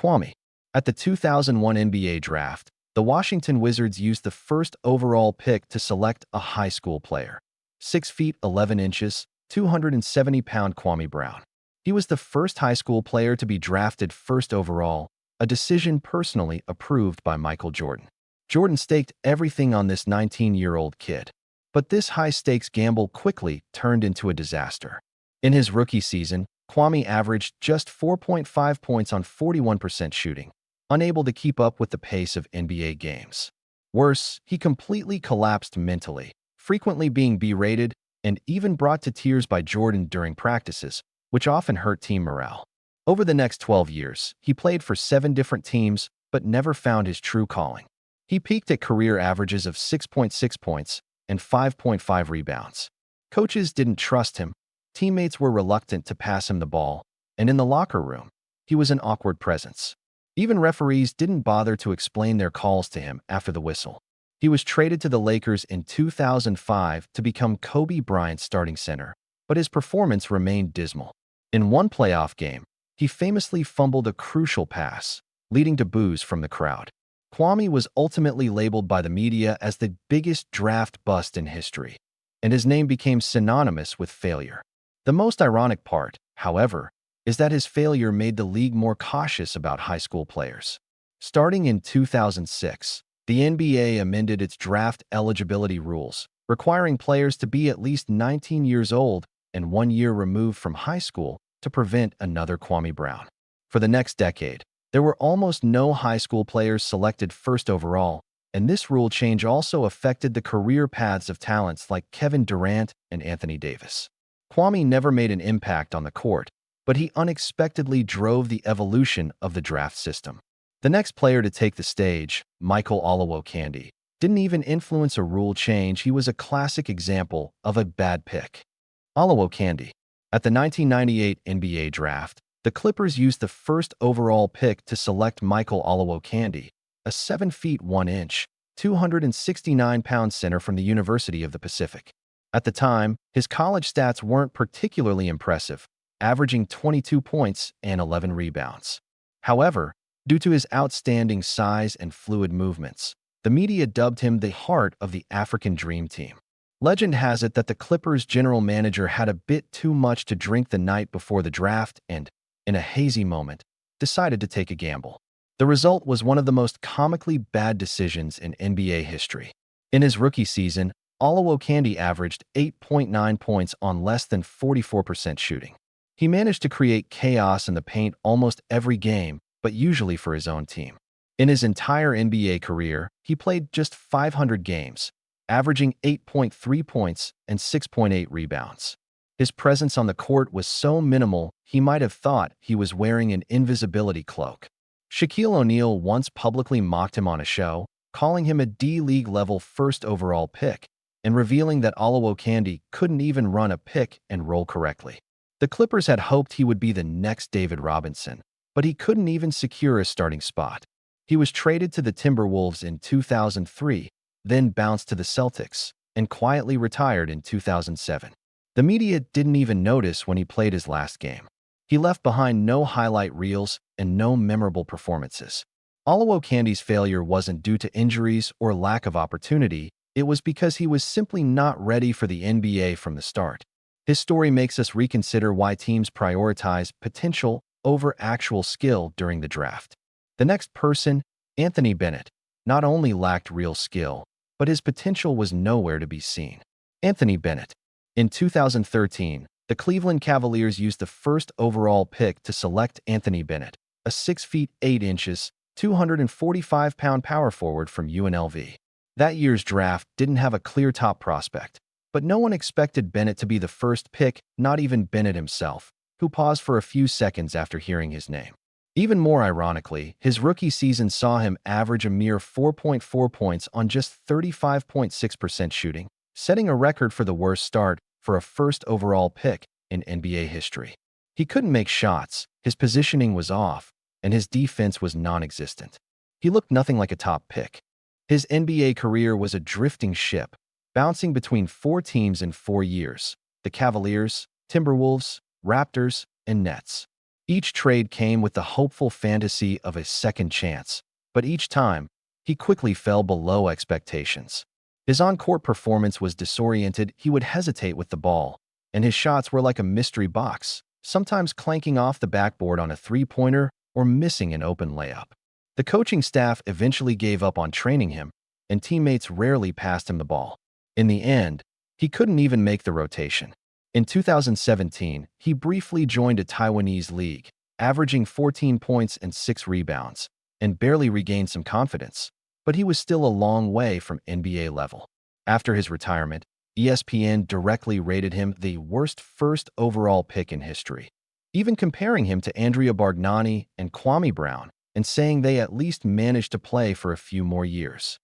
Kwame. At the 2001 NBA draft, the Washington Wizards used the first overall pick to select a high school player. 6 feet 11 inches, 270-pound Kwame Brown. He was the first high school player to be drafted first overall, a decision personally approved by Michael Jordan. Jordan staked everything on this 19-year-old kid. But this high-stakes gamble quickly turned into a disaster. In his rookie season, Kwame averaged just 4.5 points on 41% shooting, unable to keep up with the pace of NBA games. Worse, he completely collapsed mentally, frequently being berated and even brought to tears by Jordan during practices, which often hurt team morale. Over the next 12 years, he played for 7 different teams but never found his true calling. He peaked at career averages of 6.6 points and 5.5 rebounds. Coaches didn't trust him, teammates were reluctant to pass him the ball, and in the locker room, he was an awkward presence. Even referees didn't bother to explain their calls to him after the whistle. He was traded to the Lakers in 2005 to become Kobe Bryant's starting center, but his performance remained dismal. In one playoff game, he famously fumbled a crucial pass, leading to boos from the crowd. Kwame was ultimately labeled by the media as the biggest draft bust in history, and his name became synonymous with failure. The most ironic part, however, is that his failure made the league more cautious about high school players. Starting in 2006, the NBA amended its draft eligibility rules, requiring players to be at least 19 years old and 1 year removed from high school to prevent another Kwame Brown. For the next decade, there were almost no high school players selected first overall, and this rule change also affected the career paths of talents like Kevin Durant and Anthony Davis. Kwame never made an impact on the court, but he unexpectedly drove the evolution of the draft system. The next player to take the stage, Michael Olowokandi, didn't even influence a rule change. He was a classic example of a bad pick. Olowokandi. At the 1998 NBA draft, the Clippers used the first overall pick to select Michael Olowokandi, a 7 feet 1 inch, 269-pound center from the University of the Pacific. At the time, his college stats weren't particularly impressive, averaging 22 points and 11 rebounds. However, due to his outstanding size and fluid movements, the media dubbed him the heart of the African Dream Team. Legend has it that the Clippers' general manager had a bit too much to drink the night before the draft and, in a hazy moment, decided to take a gamble. The result was one of the most comically bad decisions in NBA history. In his rookie season, Olowokandi averaged 8.9 points on less than 44% shooting. He managed to create chaos in the paint almost every game, but usually for his own team. In his entire NBA career, he played just 500 games, averaging 8.3 points and 6.8 rebounds. His presence on the court was so minimal, he might have thought he was wearing an invisibility cloak. Shaquille O'Neal once publicly mocked him on a show, calling him a D-League level first overall pick, and revealing that Olowokandi couldn't even run a pick and roll correctly. The Clippers had hoped he would be the next David Robinson, but he couldn't even secure a starting spot. He was traded to the Timberwolves in 2003, then bounced to the Celtics, and quietly retired in 2007. The media didn't even notice when he played his last game. He left behind no highlight reels and no memorable performances. Olowokandi's failure wasn't due to injuries or lack of opportunity, it was because he was simply not ready for the NBA from the start. His story makes us reconsider why teams prioritize potential over actual skill during the draft. The next person, Anthony Bennett, not only lacked real skill, but his potential was nowhere to be seen. Anthony Bennett. In 2013, the Cleveland Cavaliers used the first overall pick to select Anthony Bennett, a 6 feet 8 inches, 245-pound power forward from UNLV. That year's draft didn't have a clear top prospect, but no one expected Bennett to be the first pick, not even Bennett himself, who paused for a few seconds after hearing his name. Even more ironically, his rookie season saw him average a mere 4.4 points on just 35.6% shooting, setting a record for the worst start for a first overall pick in NBA history. He couldn't make shots, his positioning was off, and his defense was non-existent. He looked nothing like a top pick. His NBA career was a drifting ship, bouncing between 4 teams in 4 years: the Cavaliers, Timberwolves, Raptors, and Nets. Each trade came with the hopeful fantasy of a second chance, but each time, he quickly fell below expectations. His on-court performance was disoriented. He would hesitate with the ball, and his shots were like a mystery box, sometimes clanking off the backboard on a three-pointer or missing an open layup. The coaching staff eventually gave up on training him, and teammates rarely passed him the ball. In the end, he couldn't even make the rotation. In 2017, he briefly joined a Taiwanese league, averaging 14 points and 6 rebounds, and barely regained some confidence, but he was still a long way from NBA level. After his retirement, ESPN directly rated him the worst first overall pick in history, even comparing him to Andrea Bargnani and Kwame Brown, and saying they at least managed to play for a few more years.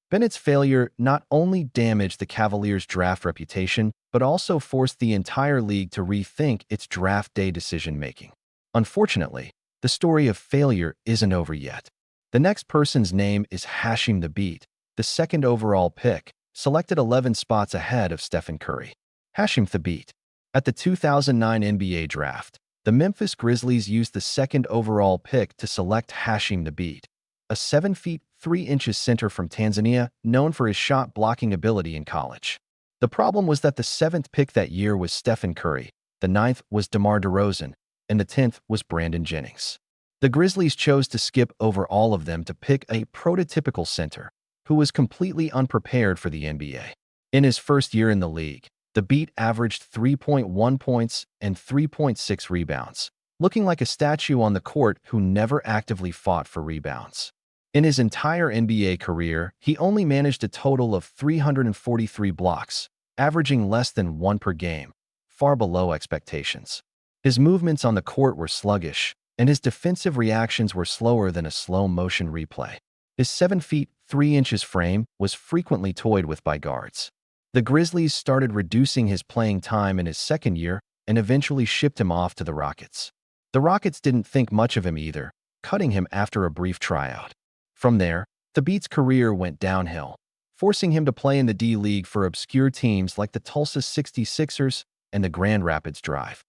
Bennett's failure not only damaged the Cavaliers' draft reputation, but also forced the entire league to rethink its draft day decision-making. Unfortunately, the story of failure isn't over yet. The next person's name is Hasheem Thabeet, the second overall pick, selected 11 spots ahead of Stephen Curry. Hasheem Thabeet. At the 2009 NBA draft, the Memphis Grizzlies used the second overall pick to select Hasheem Thabeet, a 7 feet 3 inches center from Tanzania known for his shot-blocking ability in college. The problem was that the 7th pick that year was Stephen Curry, the 9th was DeMar DeRozan, and the 10th was Brandon Jennings. The Grizzlies chose to skip over all of them to pick a prototypical center who was completely unprepared for the NBA. In his first year in the league, Thabeet averaged 3.1 points and 3.6 rebounds, looking like a statue on the court who never actively fought for rebounds. In his entire NBA career, he only managed a total of 343 blocks, averaging less than 1 per game, far below expectations. His movements on the court were sluggish, and his defensive reactions were slower than a slow-motion replay. His 7 feet 3 inches frame was frequently toyed with by guards. The Grizzlies started reducing his playing time in his second year and eventually shipped him off to the Rockets. The Rockets didn't think much of him either, cutting him after a brief tryout. From there, Thabeet's career went downhill, forcing him to play in the D-League for obscure teams like the Tulsa 66ers and the Grand Rapids Drive.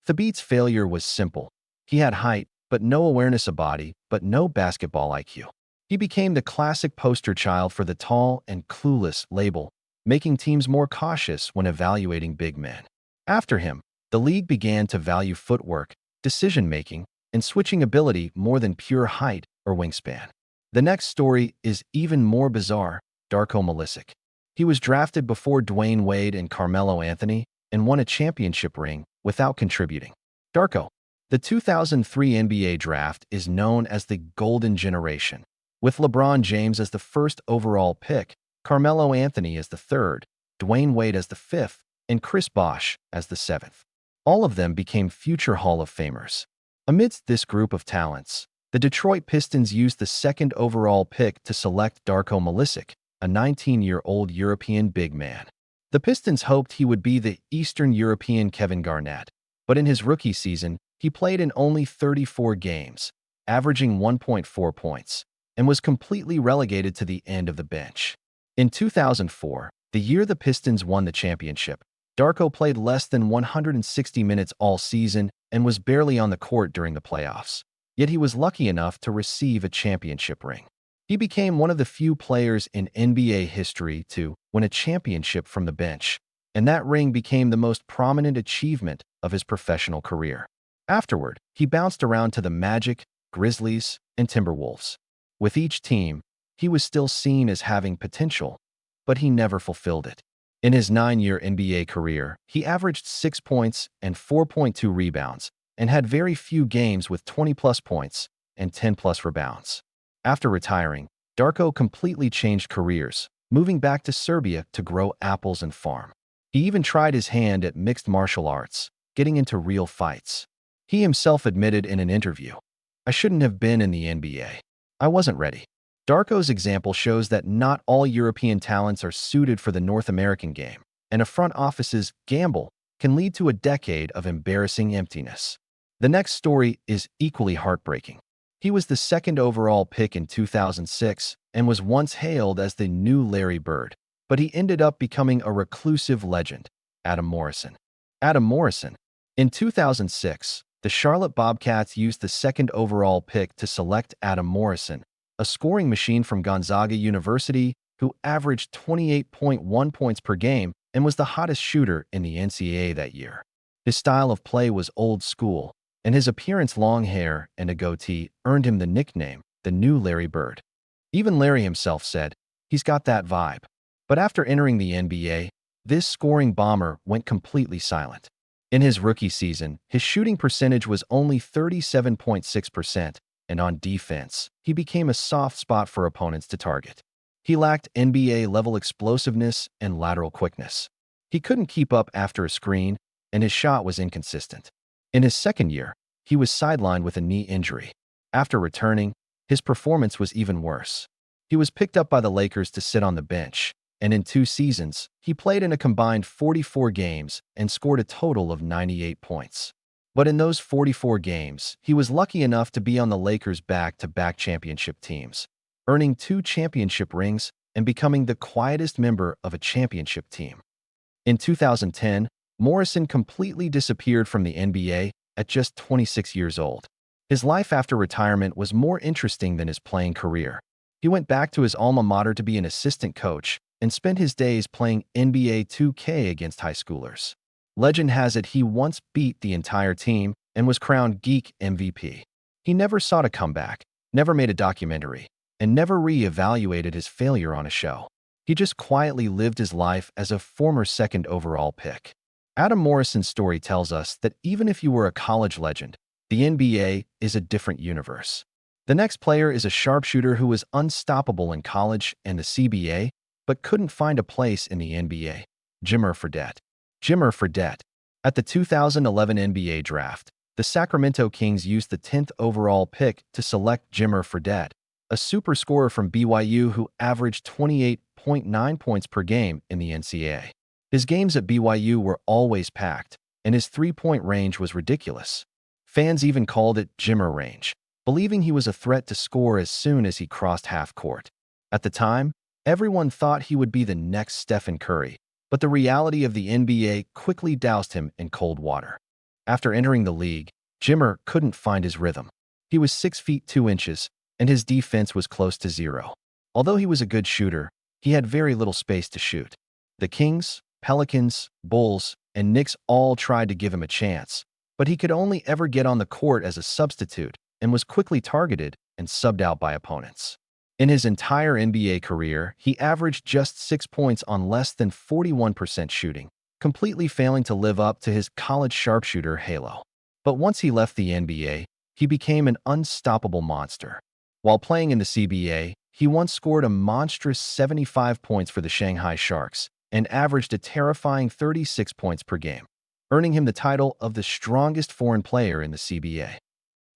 Thabeet's failure was simple. He had height, but no awareness of body, but no basketball IQ. He became the classic poster child for the tall and clueless label, making teams more cautious when evaluating big men. After him, the league began to value footwork, decision-making, and switching ability more than pure height or wingspan. The next story is even more bizarre: Darko Milicic. He was drafted before Dwayne Wade and Carmelo Anthony and won a championship ring without contributing. Darko. The 2003 NBA draft is known as the Golden Generation, with LeBron James as the first overall pick, Carmelo Anthony as the third, Dwayne Wade as the fifth, and Chris Bosh as the seventh. All of them became future Hall of Famers. Amidst this group of talents, the Detroit Pistons used the second overall pick to select Darko Milicic, a 19-year-old European big man. The Pistons hoped he would be the Eastern European Kevin Garnett, but in his rookie season, he played in only 34 games, averaging 1.4 points, and was completely relegated to the end of the bench. In 2004, the year the Pistons won the championship, Darko played less than 160 minutes all season and was barely on the court during the playoffs. Yet he was lucky enough to receive a championship ring. He became one of the few players in NBA history to win a championship from the bench, and that ring became the most prominent achievement of his professional career. Afterward, he bounced around to the Magic, Grizzlies, and Timberwolves. With each team, he was still seen as having potential, but he never fulfilled it. In his 9-year NBA career, he averaged 6 points and 4.2 rebounds and had very few games with 20-plus points and 10-plus rebounds. After retiring, Darko completely changed careers, moving back to Serbia to grow apples and farm. He even tried his hand at mixed martial arts, getting into real fights. He himself admitted in an interview, "I shouldn't have been in the NBA. I wasn't ready." Darko's example shows that not all European talents are suited for the North American game, and a front office's gamble can lead to a decade of embarrassing emptiness. The next story is equally heartbreaking. He was the second overall pick in 2006 and was once hailed as the new Larry Bird, but he ended up becoming a reclusive legend: Adam Morrison. Adam Morrison. In 2006, The Charlotte Bobcats used the second overall pick to select Adam Morrison, a scoring machine from Gonzaga University who averaged 28.1 points per game and was the hottest shooter in the NCAA that year. His style of play was old school, and his appearance, long hair and a goatee, earned him the nickname, the new Larry Bird. Even Larry himself said, "He's got that vibe." But after entering the NBA, this scoring bomber went completely silent. In his rookie season, his shooting percentage was only 37.6%, and on defense, he became a soft spot for opponents to target. He lacked NBA-level explosiveness and lateral quickness. He couldn't keep up after a screen, and his shot was inconsistent. In his second year, he was sidelined with a knee injury. After returning, his performance was even worse. He was picked up by the Lakers to sit on the bench, and in 2 seasons, he played in a combined 44 games and scored a total of 98 points. But in those 44 games, he was lucky enough to be on the Lakers' back-to-back championship teams, earning 2 championship rings and becoming the quietest member of a championship team. In 2010, Morrison completely disappeared from the NBA at just 26 years old. His life after retirement was more interesting than his playing career. He went back to his alma mater to be an assistant coach and spent his days playing NBA 2K against high schoolers. Legend has it he once beat the entire team and was crowned Geek MVP. He never sought a comeback, never made a documentary, and never re-evaluated his failure on a show. He just quietly lived his life as a former second overall pick. Adam Morrison's story tells us that even if you were a college legend, the NBA is a different universe. The next player is a sharpshooter who was unstoppable in college and the CBA, but couldn't find a place in the NBA. Jimmer Fredette. Jimmer Fredette. At the 2011 NBA Draft, the Sacramento Kings used the 10th overall pick to select Jimmer Fredette, a super scorer from BYU who averaged 28.9 points per game in the NCAA. His games at BYU were always packed, and his three-point range was ridiculous. Fans even called it Jimmer range, believing he was a threat to score as soon as he crossed half court. At the time, everyone thought he would be the next Stephen Curry, but the reality of the NBA quickly doused him in cold water. After entering the league, Jimmer couldn't find his rhythm. He was 6 feet 2 inches, and his defense was close to zero. Although he was a good shooter, he had very little space to shoot. The Kings, Pelicans, Bulls, and Knicks all tried to give him a chance, but he could only ever get on the court as a substitute and was quickly targeted and subbed out by opponents. In his entire NBA career, he averaged just 6 points on less than 41% shooting, completely failing to live up to his college sharpshooter halo. But once he left the NBA, he became an unstoppable monster. While playing in the CBA, he once scored a monstrous 75 points for the Shanghai Sharks and averaged a terrifying 36 points per game, earning him the title of the strongest foreign player in the CBA.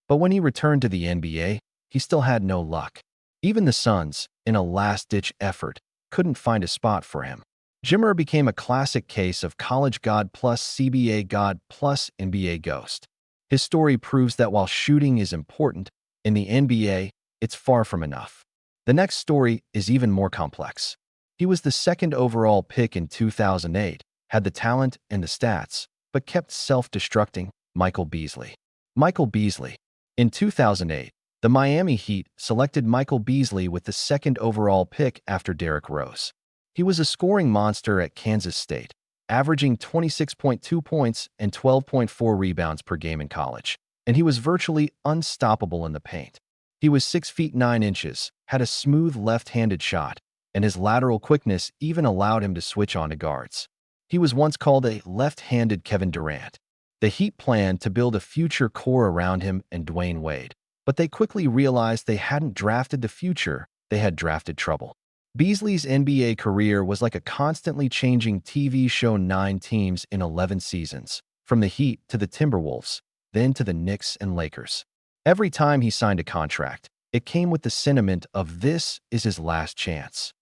But when he returned to the NBA, he still had no luck. Even the Suns, in a last-ditch effort, couldn't find a spot for him. Jimmer became a classic case of college god plus CBA god plus NBA ghost. His story proves that while shooting is important, in the NBA, it's far from enough. The next story is even more complex. He was the second overall pick in 2008, had the talent and the stats, but kept self-destructing. Michael Beasley. Michael Beasley. In 2008, the Miami Heat selected Michael Beasley with the second overall pick after Derrick Rose. He was a scoring monster at Kansas State, averaging 26.2 points and 12.4 rebounds per game in college, and he was virtually unstoppable in the paint. He was 6 feet 9 inches, had a smooth left-handed shot, and his lateral quickness even allowed him to switch on to guards. He was once called a left-handed Kevin Durant. The Heat planned to build a future core around him and Dwayne Wade, but they quickly realized they hadn't drafted the future, they had drafted trouble. Beasley's NBA career was like a constantly changing TV show, 9 teams in 11 seasons, from the Heat to the Timberwolves, then to the Knicks and Lakers. Every time he signed a contract, it came with the sentiment of this is his last chance.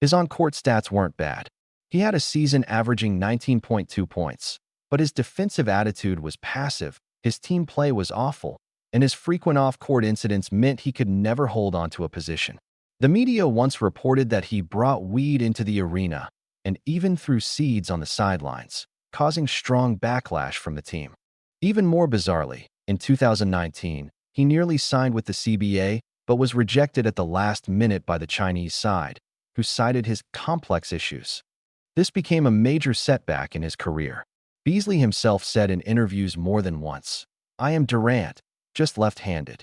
His on-court stats weren't bad. He had a season averaging 19.2 points, but his defensive attitude was passive, his team play was awful, and his frequent off-court incidents meant he could never hold onto a position. The media once reported that he brought weed into the arena and even threw seeds on the sidelines, causing strong backlash from the team. Even more bizarrely, In 2019, he nearly signed with the CBA, but was rejected at the last minute by the Chinese side, who cited his complex issues. This became a major setback in his career. Beasley himself said in interviews more than once, "I am Durant, just left-handed."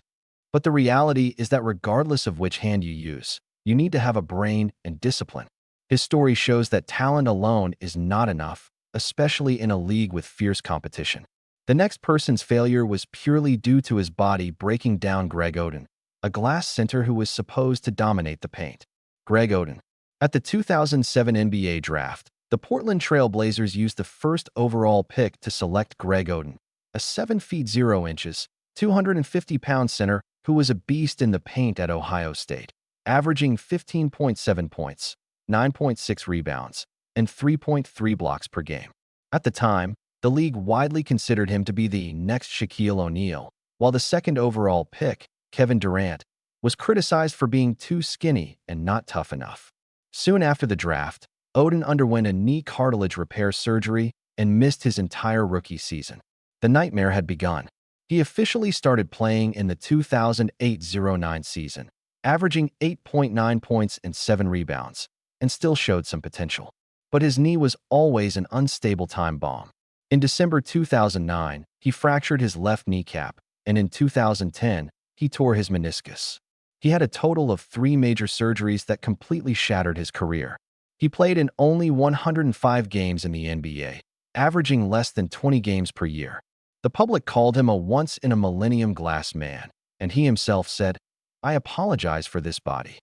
But the reality is that regardless of which hand you use, you need to have a brain and discipline. His story shows that talent alone is not enough, especially in a league with fierce competition. The next person's failure was purely due to his body breaking down Greg Oden, a glass center who was supposed to dominate the paint. Greg Oden. At the 2007 NBA Draft, the Portland Trail Blazers used the first overall pick to select Greg Oden, a 7 feet 0 inches, 250-pound center who was a beast in the paint at Ohio State, averaging 15.7 points, 9.6 rebounds, and 3.3 blocks per game. At the time, the league widely considered him to be the next Shaquille O'Neal, while the second overall pick, Kevin Durant, was criticized for being too skinny and not tough enough. Soon after the draft, Oden underwent a knee cartilage repair surgery and missed his entire rookie season. The nightmare had begun. He officially started playing in the 2008-09 season, averaging 8.9 points and 7 rebounds, and still showed some potential. But his knee was always an unstable time bomb. In December 2009, he fractured his left kneecap, and in 2010, he tore his meniscus. He had a total of 3 major surgeries that completely shattered his career. He played in only 105 games in the NBA, averaging less than 20 games per year. The public called him a once-in-a-millennium glass man, and he himself said, "I apologize for this body."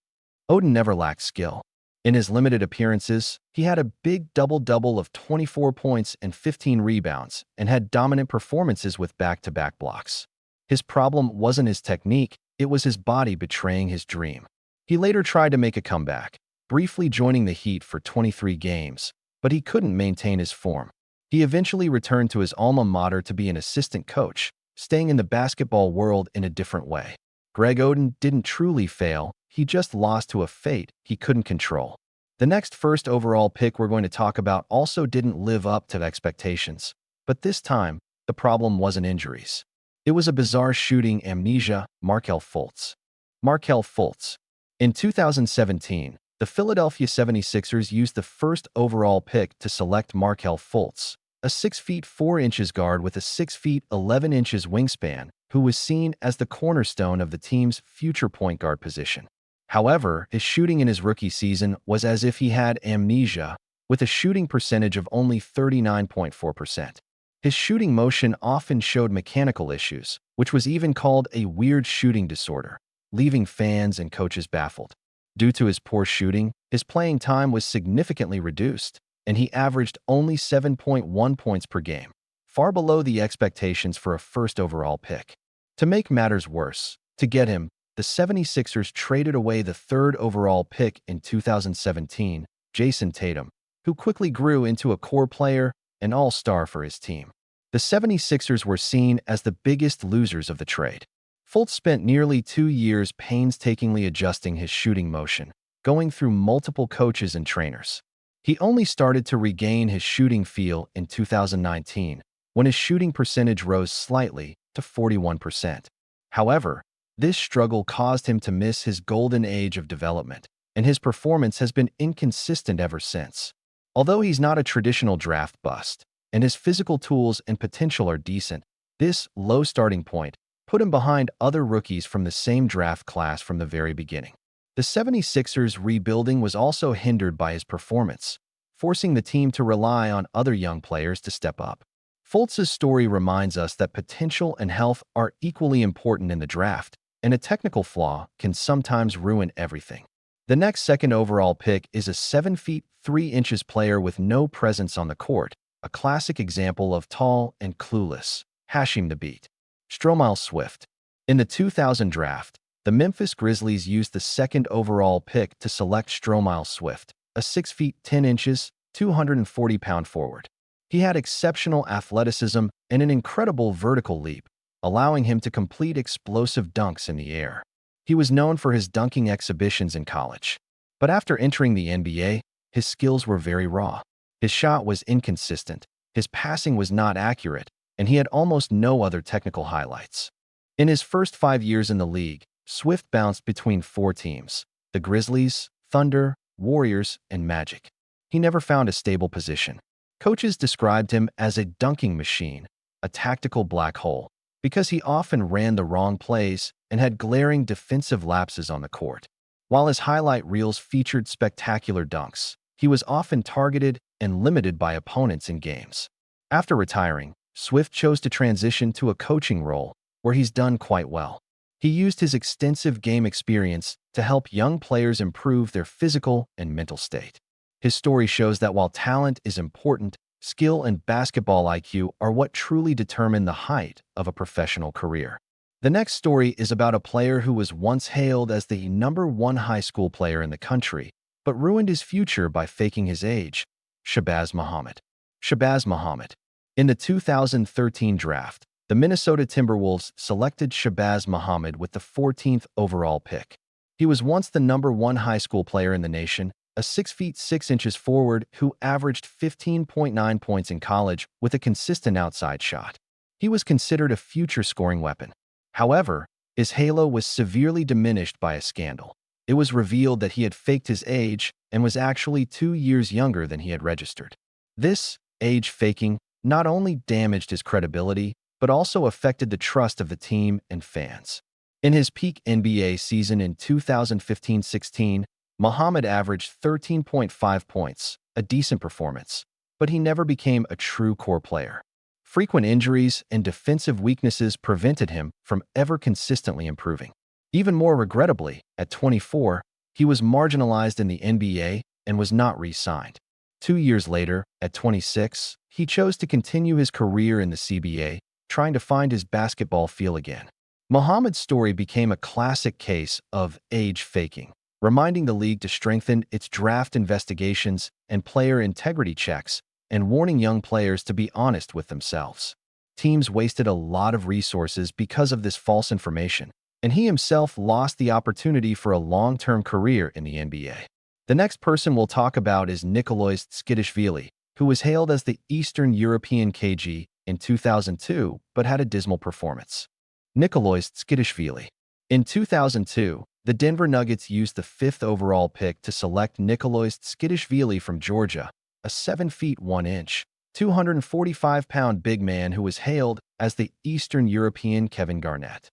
Oden never lacked skill. In his limited appearances, he had a big double-double of 24 points and 15 rebounds and had dominant performances with back-to-back blocks. His problem wasn't his technique, it was his body betraying his dream. He later tried to make a comeback, briefly joining the Heat for 23 games, but he couldn't maintain his form. He eventually returned to his alma mater to be an assistant coach, staying in the basketball world in a different way. Greg Oden didn't truly fail, he just lost to a fate he couldn't control. The next first overall pick we're going to talk about also didn't live up to expectations, but this time, the problem wasn't injuries. It was a bizarre shooting amnesia, Markelle Fultz. Markelle Fultz. In 2017, the Philadelphia 76ers used the first overall pick to select Markelle Fultz, a 6 feet 4 inches guard with a 6 feet 11 inches wingspan, who was seen as the cornerstone of the team's future point guard position. However, his shooting in his rookie season was as if he had amnesia, with a shooting percentage of only 39.4%. His shooting motion often showed mechanical issues, which was even called a weird shooting disorder, leaving fans and coaches baffled. Due to his poor shooting, his playing time was significantly reduced, and he averaged only 7.1 points per game, far below the expectations for a first overall pick. To make matters worse, to get him, the 76ers traded away the third overall pick in 2017, Jason Tatum, who quickly grew into a core player and all-star for his team. The 76ers were seen as the biggest losers of the trade. Fultz spent nearly 2 years painstakingly adjusting his shooting motion, going through multiple coaches and trainers. He only started to regain his shooting feel in 2019, when his shooting percentage rose slightly to 41%. However, this struggle caused him to miss his golden age of development, and his performance has been inconsistent ever since. Although he's not a traditional draft bust, and his physical tools and potential are decent, this low starting point put him behind other rookies from the same draft class from the very beginning. The 76ers' rebuilding was also hindered by his performance, forcing the team to rely on other young players to step up. Fultz's story reminds us that potential and health are equally important in the draft, and a technical flaw can sometimes ruin everything. The next second overall pick is a 7 feet 3 inches player with no presence on the court, a classic example of tall and clueless, Hasheem Thabeet. Stromile Swift. In the 2000 draft, the Memphis Grizzlies used the second overall pick to select Stromile Swift, a 6 feet 10 inches, 240-pound forward. He had exceptional athleticism and an incredible vertical leap, allowing him to complete explosive dunks in the air. He was known for his dunking exhibitions in college. But after entering the NBA, his skills were very raw. His shot was inconsistent, his passing was not accurate, and he had almost no other technical highlights. In his first 5 years in the league, Swift bounced between four teams: the Grizzlies, Thunder, Warriors, and Magic. He never found a stable position. Coaches described him as a dunking machine, a tactical black hole, because he often ran the wrong plays and had glaring defensive lapses on the court. While his highlight reels featured spectacular dunks, he was often targeted and limited by opponents in games. After retiring, Swift chose to transition to a coaching role, where he's done quite well. He used his extensive game experience to help young players improve their physical and mental state. His story shows that while talent is important, skill and basketball IQ are what truly determine the height of a professional career. The next story is about a player who was once hailed as the #1 high school player in the country, but ruined his future by faking his age: Shabazz Muhammad. Shabazz Muhammad. In the 2013 draft, the Minnesota Timberwolves selected Shabazz Muhammad with the 14th overall pick. He was once the #1 high school player in the nation, a 6 feet 6 inches forward who averaged 15.9 points in college with a consistent outside shot. He was considered a future scoring weapon. However, his halo was severely diminished by a scandal. It was revealed that he had faked his age and was actually 2 years younger than he had registered. This age faking not only damaged his credibility, but also affected the trust of the team and fans. In his peak NBA season in 2015-16, Muhammad averaged 13.5 points, a decent performance, but he never became a true core player. Frequent injuries and defensive weaknesses prevented him from ever consistently improving. Even more regrettably, at 24, he was marginalized in the NBA and was not re-signed. 2 years later, at 26, he chose to continue his career in the CBA, trying to find his basketball feel again. Muhammad's story became a classic case of age faking, reminding the league to strengthen its draft investigations and player integrity checks, and warning young players to be honest with themselves. Teams wasted a lot of resources because of this false information, and he himself lost the opportunity for a long-term career in the NBA. The next person we'll talk about is Nikoloz Tskitishvili, who was hailed as the Eastern European KG in 2002 but had a dismal performance. Nikoloz Tskitishvili. In 2002, the Denver Nuggets used the 5th overall pick to select Nikoloz Tskitishvili from Georgia, a 7 feet 1 inch, 245-pound big man who was hailed as the Eastern European Kevin Garnett.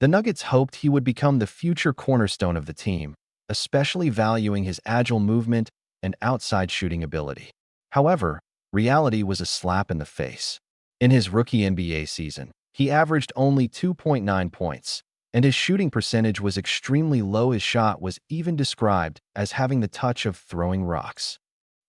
The Nuggets hoped he would become the future cornerstone of the team, especially valuing his agile movement and outside shooting ability. However, reality was a slap in the face. In his rookie NBA season, he averaged only 2.9 points, and his shooting percentage was extremely low. His shot was even described as having the touch of throwing rocks.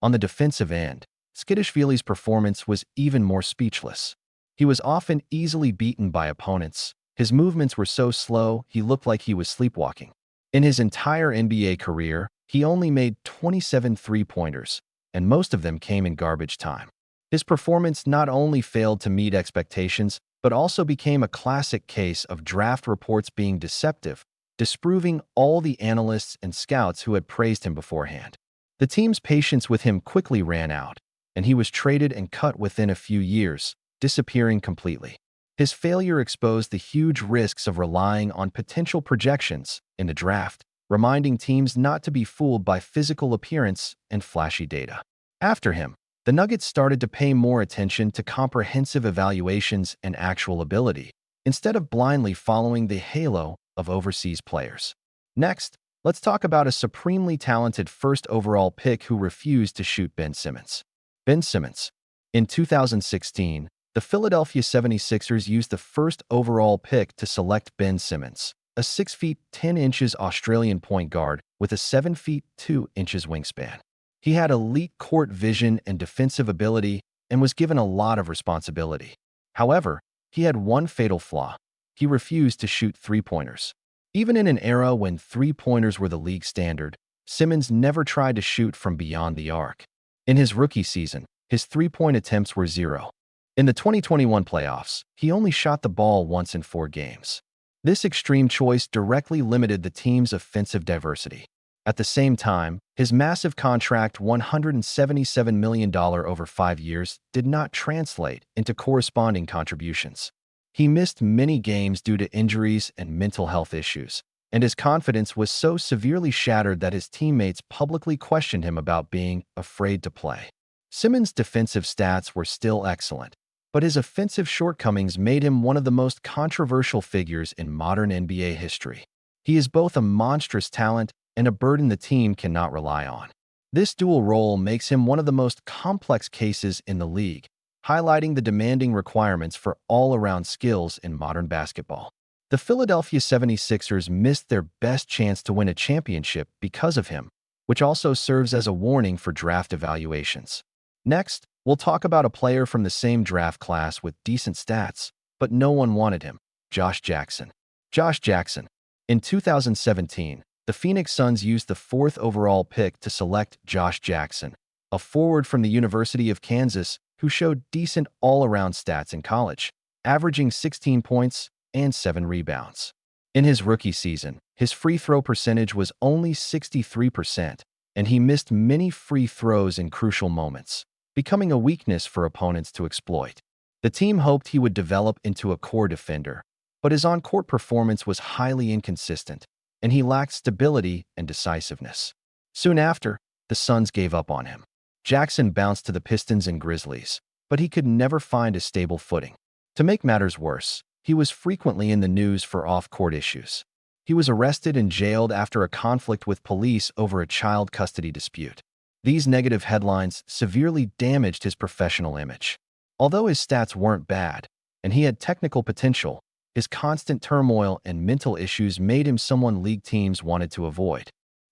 On the defensive end, Tskitishvili's performance was even more speechless. He was often easily beaten by opponents. His movements were so slow, he looked like he was sleepwalking. In his entire NBA career, he only made 27 three-pointers, and most of them came in garbage time. His performance not only failed to meet expectations, but also became a classic case of draft reports being deceptive, disproving all the analysts and scouts who had praised him beforehand. The team's patience with him quickly ran out, and he was traded and cut within a few years, disappearing completely. His failure exposed the huge risks of relying on potential projections in the draft, reminding teams not to be fooled by physical appearance and flashy data. After him, the Nuggets started to pay more attention to comprehensive evaluations and actual ability, instead of blindly following the halo of overseas players. Next, let's talk about a supremely talented first overall pick who refused to shoot: Ben Simmons. Ben Simmons. In 2016, the Philadelphia 76ers used the first overall pick to select Ben Simmons, a 6 feet 10 inches Australian point guard with a 7 feet 2 inches wingspan. He had elite court vision and defensive ability and was given a lot of responsibility. However, he had one fatal flaw: he refused to shoot three-pointers. Even in an era when three-pointers were the league standard, Simmons never tried to shoot from beyond the arc. In his rookie season, his three-point attempts were 0. In the 2021 playoffs, he only shot the ball once in 4 games. This extreme choice directly limited the team's offensive diversity. At the same time, his massive contract $177 million over 5 years did not translate into corresponding contributions. He missed many games due to injuries and mental health issues, and his confidence was so severely shattered that his teammates publicly questioned him about being afraid to play. Simmons' defensive stats were still excellent, but his offensive shortcomings made him one of the most controversial figures in modern NBA history. He is both a monstrous talent and a burden the team cannot rely on. This dual role makes him one of the most complex cases in the league, highlighting the demanding requirements for all-around skills in modern basketball. The Philadelphia 76ers missed their best chance to win a championship because of him, which also serves as a warning for draft evaluations. Next, we'll talk about a player from the same draft class with decent stats, but no one wanted him, Josh Jackson. Josh Jackson. In 2017, the Phoenix Suns used the 4th overall pick to select Josh Jackson, a forward from the University of Kansas who showed decent all-around stats in college, averaging 16 points and 7 rebounds. In his rookie season, his free throw percentage was only 63%, and he missed many free throws in crucial moments, becoming a weakness for opponents to exploit. The team hoped he would develop into a core defender, but his on-court performance was highly inconsistent, and he lacked stability and decisiveness. Soon after, the Suns gave up on him. Jackson bounced to the Pistons and Grizzlies, but he could never find a stable footing. To make matters worse, he was frequently in the news for off-court issues. He was arrested and jailed after a conflict with police over a child custody dispute. These negative headlines severely damaged his professional image. Although his stats weren't bad, and he had technical potential, his constant turmoil and mental issues made him someone league teams wanted to avoid.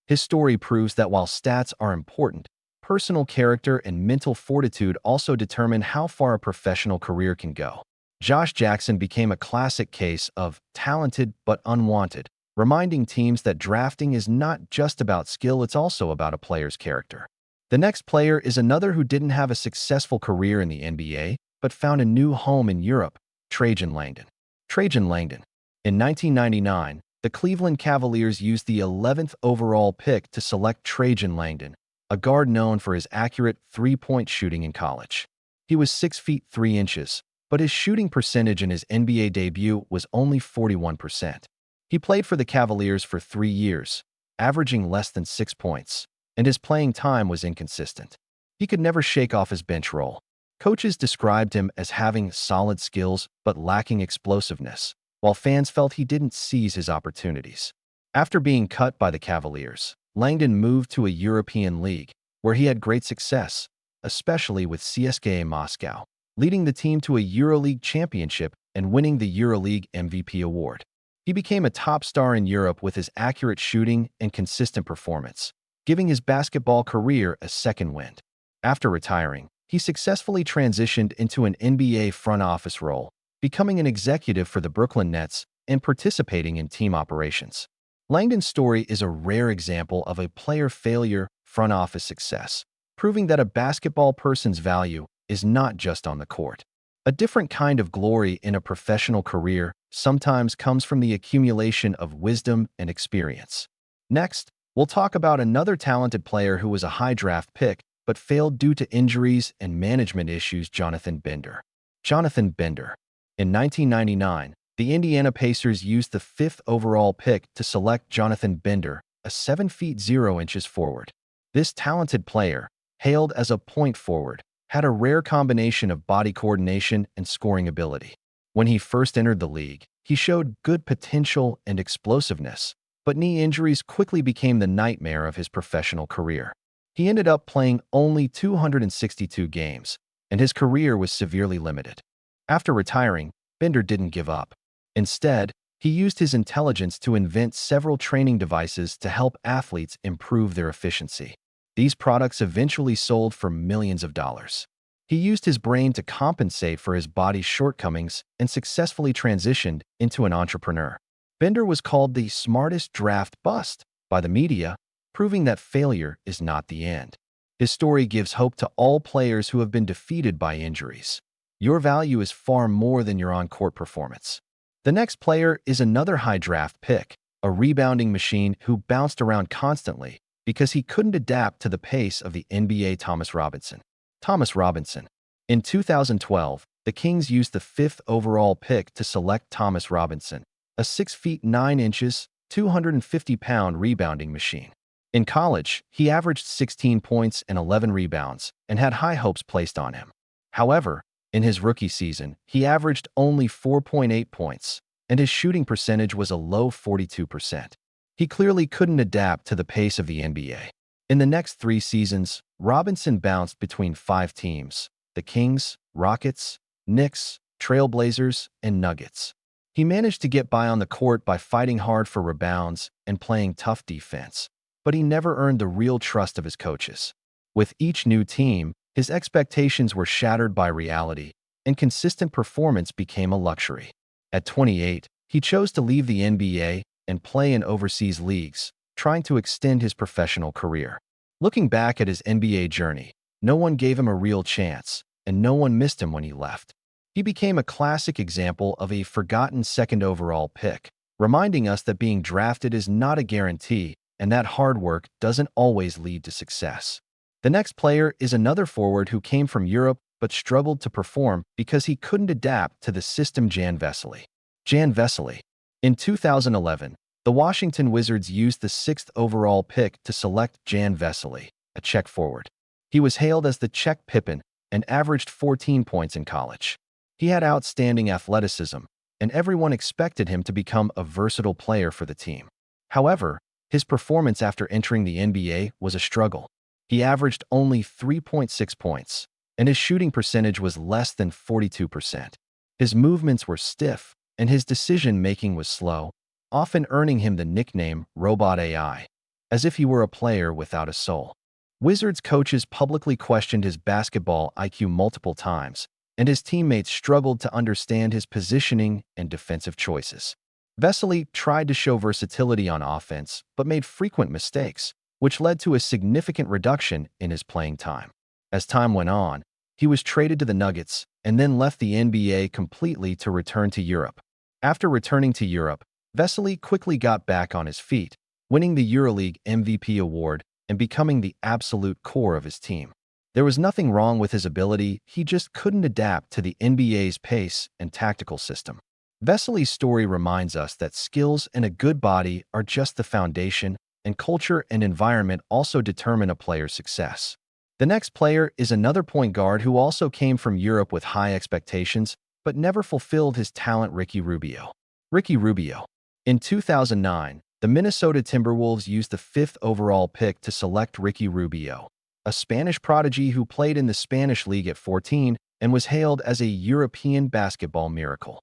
His story proves that while stats are important, personal character and mental fortitude also determine how far a professional career can go. Josh Jackson became a classic case of talented but unwanted, reminding teams that drafting is not just about skill, it's also about a player's character. The next player is another who didn't have a successful career in the NBA, but found a new home in Europe, Trajan Langdon. Trajan Langdon. In 1999, the Cleveland Cavaliers used the 11th overall pick to select Trajan Langdon, a guard known for his accurate three-point shooting in college. He was 6 feet 3 inches, but his shooting percentage in his NBA debut was only 41%. He played for the Cavaliers for 3 years, averaging less than 6 points, and his playing time was inconsistent. He could never shake off his bench role. Coaches described him as having solid skills but lacking explosiveness, while fans felt he didn't seize his opportunities. After being cut by the Cavaliers, Langdon moved to a European league, where he had great success, especially with CSKA Moscow, leading the team to a EuroLeague championship and winning the EuroLeague MVP award. He became a top star in Europe with his accurate shooting and consistent performance, giving his basketball career a second wind. After retiring, he successfully transitioned into an NBA front office role, becoming an executive for the Brooklyn Nets and participating in team operations. Langdon's story is a rare example of a player failure, front office success, proving that a basketball person's value is not just on the court. A different kind of glory in a professional career sometimes comes from the accumulation of wisdom and experience. Next, we'll talk about another talented player who was a high draft pick but failed due to injuries and management issues, Jonathan Bender. Jonathan Bender. In 1999, the Indiana Pacers used the 5th overall pick to select Jonathan Bender, a 7 feet 0 inches forward. This talented player, hailed as a point forward, had a rare combination of body coordination and scoring ability. When he first entered the league, he showed good potential and explosiveness, but knee injuries quickly became the nightmare of his professional career. He ended up playing only 262 games, and his career was severely limited. After retiring, Bender didn't give up. Instead, he used his intelligence to invent several training devices to help athletes improve their efficiency. These products eventually sold for millions of dollars. He used his brain to compensate for his body's shortcomings and successfully transitioned into an entrepreneur. Bender was called the smartest draft bust by the media, proving that failure is not the end. His story gives hope to all players who have been defeated by injuries. Your value is far more than your on-court performance. The next player is another high draft pick, a rebounding machine who bounced around constantly because he couldn't adapt to the pace of the NBA. Thomas Robinson. Thomas Robinson. In 2012, the Kings used the 5th overall pick to select Thomas Robinson, a 6 feet 9 inches, 250-pound rebounding machine. In college, he averaged 16 points and 11 rebounds and had high hopes placed on him. However, in his rookie season, he averaged only 4.8 points, and his shooting percentage was a low 42%. He clearly couldn't adapt to the pace of the NBA. In the next 3 seasons, Robinson bounced between 5 teams: the Kings, Rockets, Knicks, Trailblazers, and Nuggets. He managed to get by on the court by fighting hard for rebounds and playing tough defense, but he never earned the real trust of his coaches. With each new team, his expectations were shattered by reality, and consistent performance became a luxury. At 28, he chose to leave the NBA and play in overseas leagues, trying to extend his professional career. Looking back at his NBA journey, no one gave him a real chance, and no one missed him when he left. He became a classic example of a forgotten 2nd overall pick, reminding us that being drafted is not a guarantee and that hard work doesn't always lead to success. The next player is another forward who came from Europe but struggled to perform because he couldn't adapt to the system. Jan Vesely. Jan Vesely. In 2011, the Washington Wizards used the 6th overall pick to select Jan Vesely, a Czech forward. He was hailed as the Czech Pippen and averaged 14 points in college. He had outstanding athleticism, and everyone expected him to become a versatile player for the team. However, his performance after entering the NBA was a struggle. He averaged only 3.6 points, and his shooting percentage was less than 42%. His movements were stiff, and his decision-making was slow, often earning him the nickname Robot AI, as if he were a player without a soul. Wizards coaches publicly questioned his basketball IQ multiple times, and his teammates struggled to understand his positioning and defensive choices. Vesely tried to show versatility on offense, but made frequent mistakes, which led to a significant reduction in his playing time. As time went on, he was traded to the Nuggets and then left the NBA completely to return to Europe. After returning to Europe, Vesely quickly got back on his feet, winning the EuroLeague MVP award and becoming the absolute core of his team. There was nothing wrong with his ability, he just couldn't adapt to the NBA's pace and tactical system. Vesely's story reminds us that skills and a good body are just the foundation, and culture and environment also determine a player's success. The next player is another point guard who also came from Europe with high expectations, but never fulfilled his talent: Ricky Rubio. Ricky Rubio. In 2009, the Minnesota Timberwolves used the 5th overall pick to select Ricky Rubio, a Spanish prodigy who played in the Spanish League at 14 and was hailed as a European basketball miracle.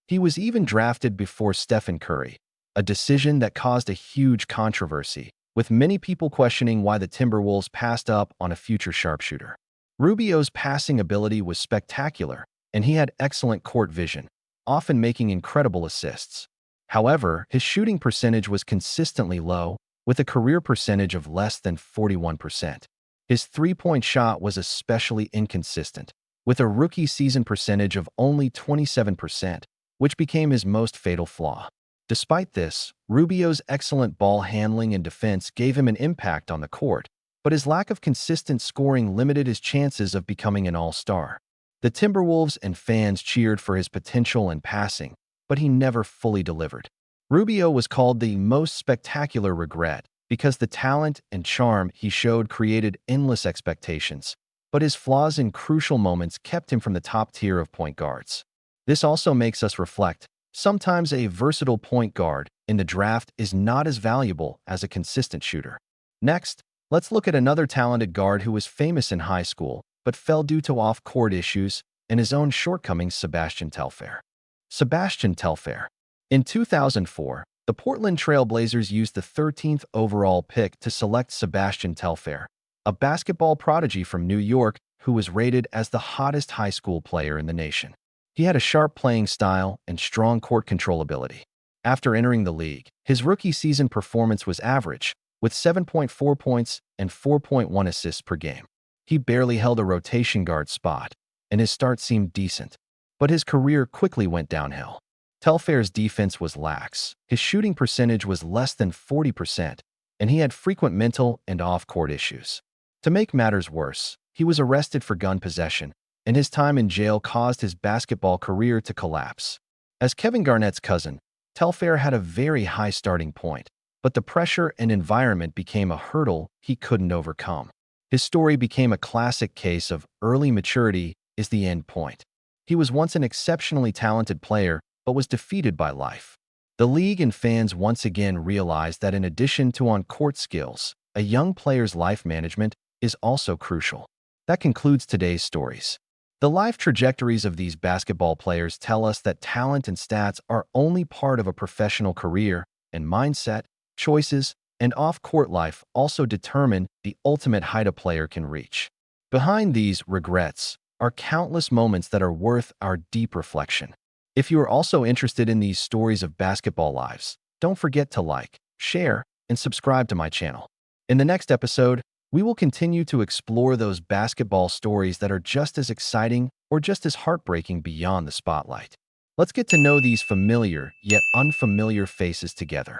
He was even drafted before Stephen Curry, a decision that caused a huge controversy, with many people questioning why the Timberwolves passed up on a future sharpshooter. Rubio's passing ability was spectacular, and he had excellent court vision, often making incredible assists. However, his shooting percentage was consistently low, with a career percentage of less than 41%. His three-point shot was especially inconsistent, with a rookie season percentage of only 27%, which became his most fatal flaw. Despite this, Rubio's excellent ball handling and defense gave him an impact on the court, but his lack of consistent scoring limited his chances of becoming an all-star. The Timberwolves and fans cheered for his potential and passing, but he never fully delivered. Rubio was called the most spectacular regret because the talent and charm he showed created endless expectations, but his flaws in crucial moments kept him from the top tier of point guards. This also makes us reflect. Sometimes a versatile point guard in the draft is not as valuable as a consistent shooter. Next, let's look at another talented guard who was famous in high school but fell due to off-court issues and his own shortcomings: Sebastian Telfair. Sebastian Telfair. In 2004, the Portland Trail Blazers used the 13th overall pick to select Sebastian Telfair, a basketball prodigy from New York who was rated as the hottest high school player in the nation. He had a sharp playing style and strong court control ability. After entering the league, his rookie season performance was average, with 7.4 points and 4.1 assists per game. He barely held a rotation guard spot, and his start seemed decent, but his career quickly went downhill. Telfair's defense was lax. His shooting percentage was less than 40%, and he had frequent mental and off-court issues. To make matters worse, he was arrested for gun possession, and his time in jail caused his basketball career to collapse. As Kevin Garnett's cousin, Telfair had a very high starting point, but the pressure and environment became a hurdle he couldn't overcome. His story became a classic case of early maturity is the end point. He was once an exceptionally talented player, but was defeated by life. The league and fans once again realized that in addition to on-court skills, a young player's life management is also crucial. That concludes today's stories. The life trajectories of these basketball players tell us that talent and stats are only part of a professional career, and mindset, choices, and off-court life also determine the ultimate height a player can reach. Behind these regrets are countless moments that are worth our deep reflection. If you are also interested in these stories of basketball lives, don't forget to like, share, and subscribe to my channel. In the next episode, we will continue to explore those basketball stories that are just as exciting or just as heartbreaking beyond the spotlight. Let's get to know these familiar yet unfamiliar faces together.